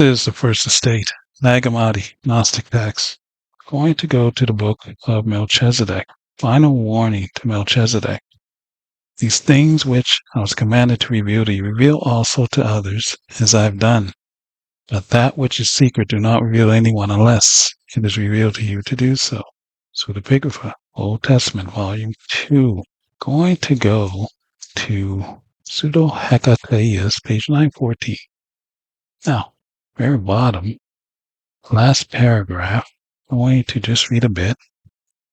This is the First Estate, Nag Hammadi, Gnostic text. Going to go to the book of Melchizedek. Final warning to Melchizedek. These things which I was commanded to reveal to you, reveal also to others, as I have done. But that which is secret do not reveal to anyone unless it is revealed to you to do so. Pseudepigrapha, Old Testament, Volume 2. Going to go to Pseudo-Hecataeus, page 914. Now, very bottom, last paragraph, I'm going to just read a bit.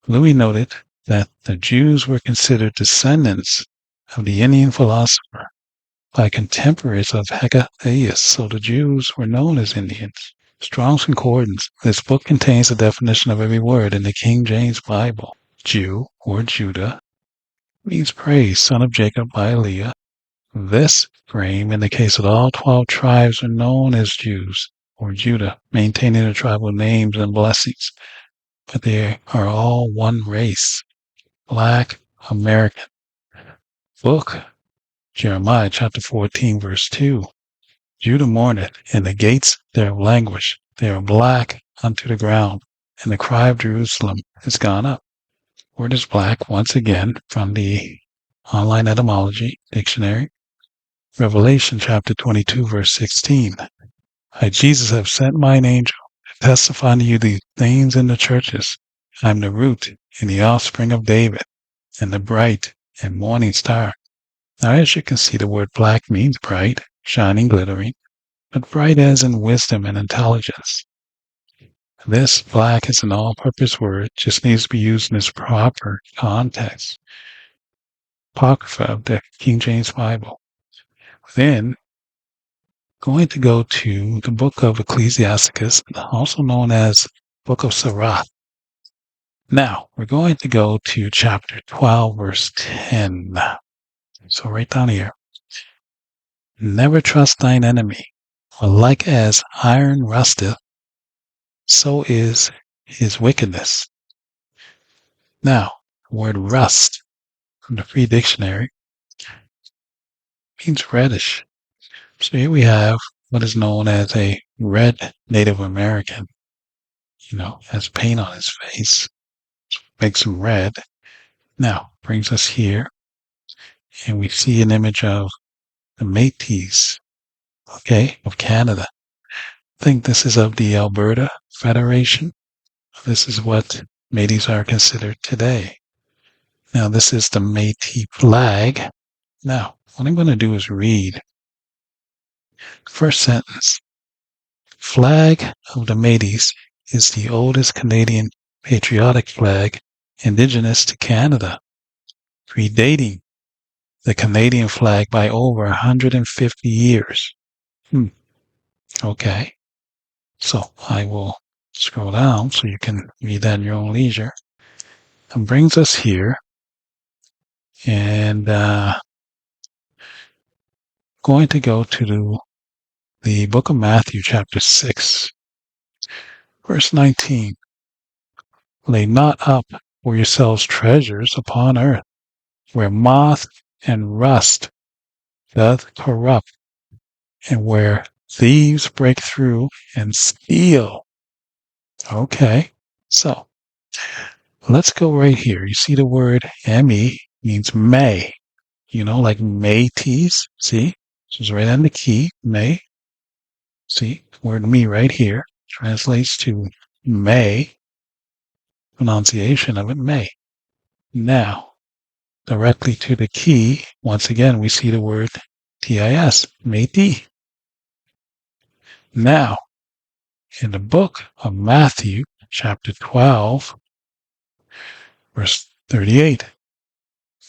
Louis noted that the Jews were considered descendants of the Indian philosopher by contemporaries of Hecataeus, so the Jews were known as Indians. Strong's Concordance. This book contains a definition of every word in the King James Bible. Jew, or Judah, means praise, son of Jacob by Leah. This frame, in the case of all 12 tribes, are known as Jews, or Judah, maintaining their tribal names and blessings. But they are all one race, Black American. Book, Jeremiah chapter 14, verse 2. Judah mourneth, and the gates thereof languish. They are black unto the ground, and the cry of Jerusalem is gone up. Word is black, once again, from the Online Etymology Dictionary. Revelation chapter 22, verse 16. I, Jesus, have sent mine angel to testify unto you these things in the churches. I am the root and the offspring of David, and the bright and morning star. Now, as you can see, the word black means bright, shining, glittering, but bright as in wisdom and intelligence. This black is an all-purpose word, just needs to be used in its proper context. Apocrypha of the King James Bible. Then, going to go to the book of Ecclesiasticus, also known as Book of Sirach. Now, we're going to go to chapter 12, verse 10. So right down here. Never trust thine enemy, for like as iron rusteth, so is his wickedness. Now, the word rust, from the Free Dictionary, means reddish. So here we have what is known as a red Native American, has paint on his face, makes him red. Now, brings us here, and we see an image of the Metis, of Canada. I think this is of the Alberta Federation. This is what Metis are considered today. Now, this is the Métis flag. Now, what I'm going to do is read first sentence. Flag of the Métis is the oldest Canadian patriotic flag indigenous to Canada, predating the Canadian flag by over 150 years. Okay. So I will scroll down so you can read that in your own leisure. And brings us here. And going to go to the book of Matthew, chapter 6, verse 19. Lay not up for yourselves treasures upon earth, where moth and rust doth corrupt, and where thieves break through and steal. Okay, so let's go right here. You see the word M-E means may, like Métis, see? This is right on the key, may. See, word me right here translates to may, pronunciation of it may. Now, directly to the key, once again, we see the word TIS, Métis. Now, in the book of Matthew, chapter 12, verse 38,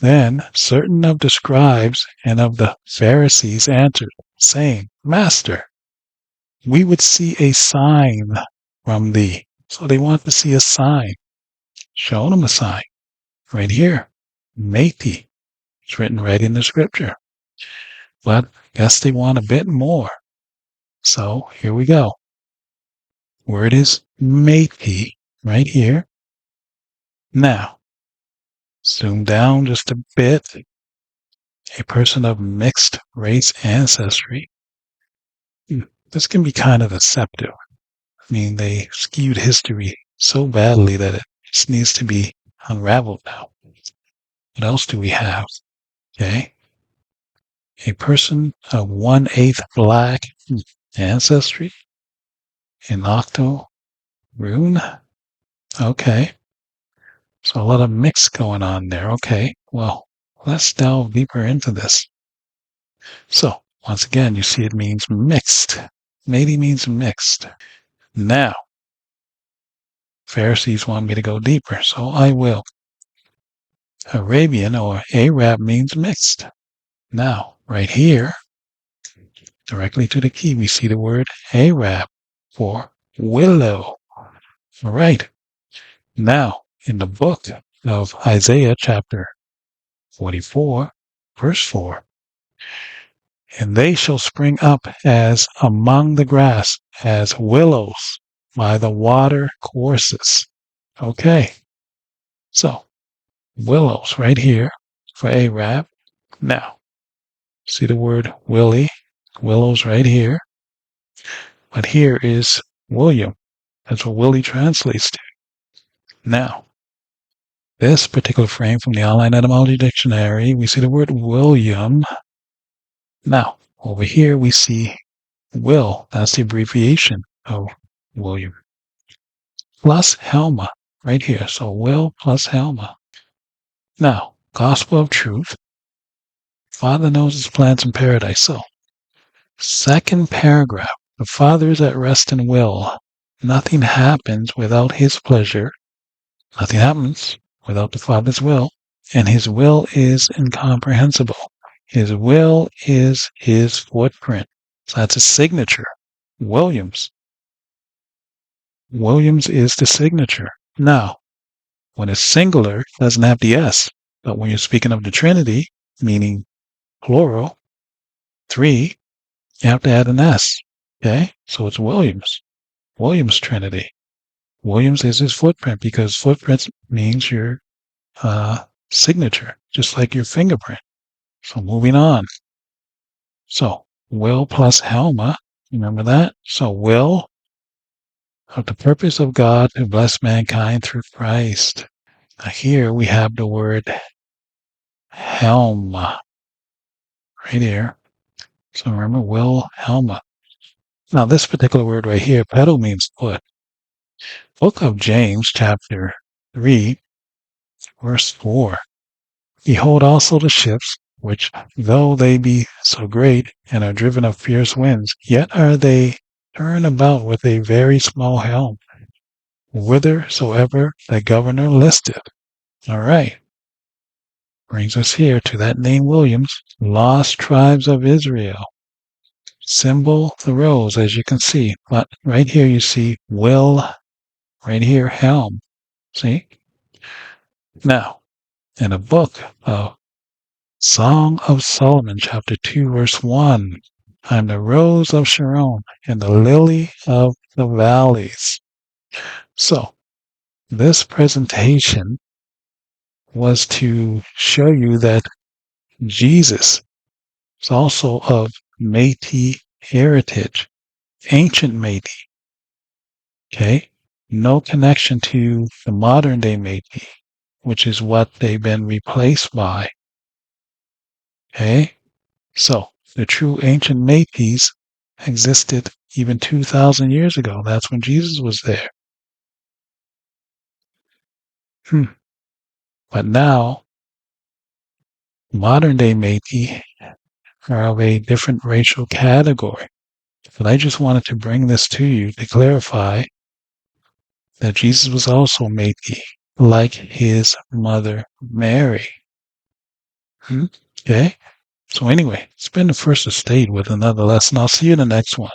then certain of the scribes and of the Pharisees answered, saying, Master, we would see a sign from thee. So they want to see a sign. Show them a sign. Right here. Métis. It's written right in the scripture. But I guess they want a bit more. So here we go. Word is Métis right here. Now, zoom down just a bit. A person of mixed race ancestry. this can be kind of deceptive. I mean, they skewed history so badly that it just needs to be unraveled now. What else do we have? Okay. A person of 1/8 black ancestry in Octo rune. Okay. So a lot of mix going on there. Okay. Well, let's delve deeper into this. So once again, you see it means mixed. Maybe means mixed. Now, Pharisees want me to go deeper, so I will. Arabian or Arab means mixed. Now, right here, directly to the key, we see the word Arab for willow. All right. Now, in the book of Isaiah, chapter 44, verse 4, and they shall spring up as among the grass, as willows by the water courses. Okay. So, willows right here for Arab. Now, see the word Willie, willows right here. But here is William. That's what Willie translates to. Now, this particular frame from the Online Etymology Dictionary, we see the word William. Now, over here we see Will. That's the abbreviation of William. Plus Helma, right here. So Will plus Helma. Now, Gospel of Truth. Father knows his plans in paradise. So, second paragraph. The Father is at rest in will. Nothing happens without his pleasure. Nothing happens without the Father's will. And his will is incomprehensible. His will is his footprint. So that's a signature. Williams. Williams is the signature. Now, when it's singular, it doesn't have the S. But when you're speaking of the Trinity, meaning plural, 3, you have to add an S. Okay? So it's Williams. Williams Trinity. Williams is his footprint because footprint means your signature, just like your fingerprint. So moving on. So will plus Helma, remember that? So will of the purpose of God to bless mankind through Christ. Now here we have the word Helma right here. So remember will Helma. Now this particular word right here, pedal means foot. Book of James, chapter 3, verse 4. Behold also the ships, which, though they be so great and are driven of fierce winds, yet are they turned about with a very small helm, whithersoever the governor listeth. All right. Brings us here to that name Williams, lost tribes of Israel. Symbol the rose, as you can see. But right here you see will, right here helm. See? Now, in a book of Song of Solomon, chapter 2, verse 1. I'm the rose of Sharon and the lily of the valleys. So, this presentation was to show you that Jesus is also of Metis heritage, ancient Metis. Okay? No connection to the modern day Metis, which is what they've been replaced by. Okay? So, the true ancient Metis existed even 2,000 years ago. That's when Jesus was there. But now, modern day Metis are of a different racial category. But I just wanted to bring this to you to clarify that Jesus was also Metis, like his mother Mary. Okay? So anyway, it's been the first estate with another lesson. I'll see you in the next one.